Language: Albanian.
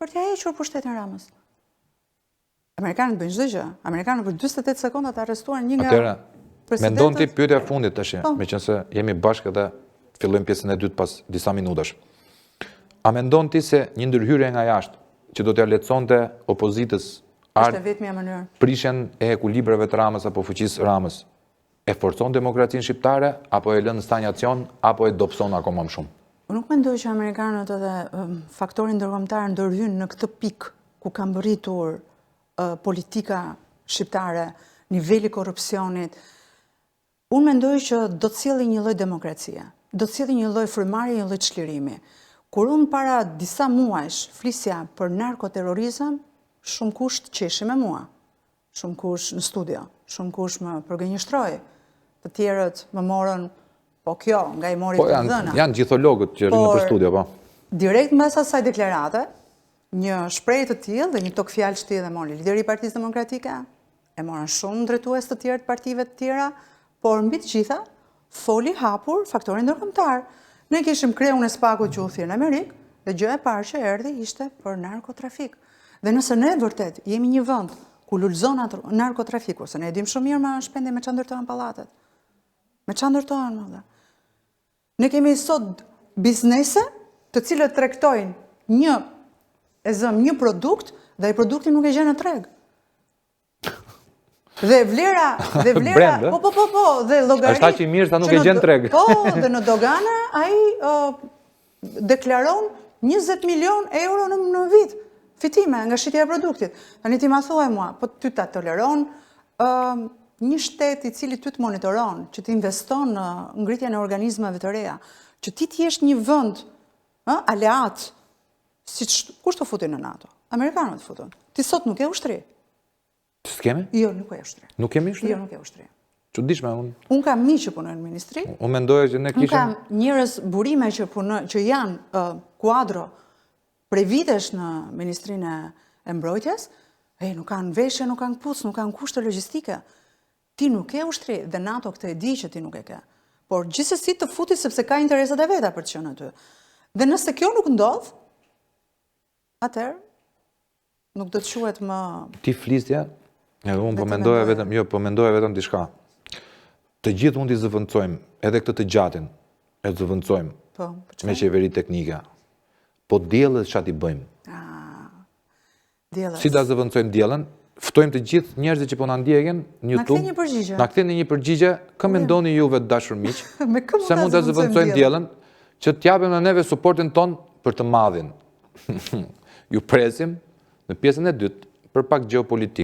për t'ja hequr pushtetin Ramës. Amerikanët bëjnë çdo gjë. Amerikanët për 48 sekonda të arrestuan një nga presidentët. Mendon ti pyetja e fundit tash, meqense jemi bashkë dhe fillojmë pjesën e dytë pas disa minutash. A mendon ti se një ndërhyrje nga jashtë që do t'ja lehtësonte opozitës prishen e ekuilibrave të Ramës apo fuqisë Ramës e forcon demokracinë shqiptare apo e lën në stagnacion apo e dobëson akoma më shumë? Unë nuk mendoj që amerikanët edhe faktorin ndërkombëtar ndërhyjnë në këtë pikë ku ka mbërritur politika shqiptare, niveli korrupsionit. Unë mendoj që do të sjellë një lloj demokracie, do të sjellë një lloj frymarrje, një lloj çlirimi. Kur unë para disa muajsh flisja për narkoterrorizëm, shumë kush qeshi me mua, shumë kush në studio, shumë kush më përgënjështroi, të tjerët më morën, po kjo, nga i mori të dhëna. Janë gjithologët që rinë për studio, po. Direkt mbas asaj deklarate, një shprehje të tillë dhe një tokë fjalë të tillë e mori lideri i Partisë Demokratike, e morën shumë drejtues të tjerë të partive të tjera, por mbi të gjitha foli hapur faktorin ndërkombëtar. Ne kishim kreun e spakut që u thirr në Amerikë dhe gjë e parë që erdhi ishte për narkotrafik. Dhe nëse ne vërtet jemi një vend ku lulëzon narkotrafiku, se ne e dim shumë mirë me shpendje me çfarë ndërtohen pallatet. Me çfarë ndërtohen më. Ne kemi sot biznese të cilët tregtojnë një produkt dhe ai produkti nuk e gjen në treg. Dhe vlera, dhe llogari. Është aq i mirë sa nuk e gjen treg. Po, dhe në dogana ai deklaron 20 milion euro në vit fitime nga shitja e produktit. Tani ti ma thuaj mua, po ty ta toleron një shtet i cili ty të monitoron, që ti investon në ngritjen e organizmave të reja, që ti t'jesh një vend aleat, kush të futin në NATO? Amerikanët futën. Ti sot nuk e ushtri. S'kemi? Jo, nuk e ushtri. Nuk kemi ushtri? Jo, nuk e ushtri. Çuditshme unë. Unë kam miq që punojnë në ministri. Unë mendoja që ne kishim. Unë kam njerëz burime që janë kuadro prej vitesh në Ministrinë e Mbrojtjes, nuk kanë veshje, nuk kanë puc, nuk kanë kushte logjistike. Ti nuk e ushtri dhe NATO këtë e di që ti nuk e ke. Por gjithsesi të futi sepse ka interesat e veta për të qenë aty. Dhe nëse kjo nuk ndodh, atëherë nuk do të quhet më. Ti flisja, unë po mendoja vetëm diçka. Të gjithë mund t'i zëvendësojmë, edhe këtë të gjatin, e zëvendësojmë me qeveri teknike. Po diellës çfarë t'i bëjmë? Si ta zëvendësojmë diellën? Ftojmë të gjithë njerëzit që po na ndjekin në YouTube. Na ktheni një përgjigje. Kë mendoni juve të dashur miq? Se mund ta zëvendësojmë diellën që t'japim na neve suportin ton për të madhin. Ju presim në pjesën e dytë për pak gjeopolitikë.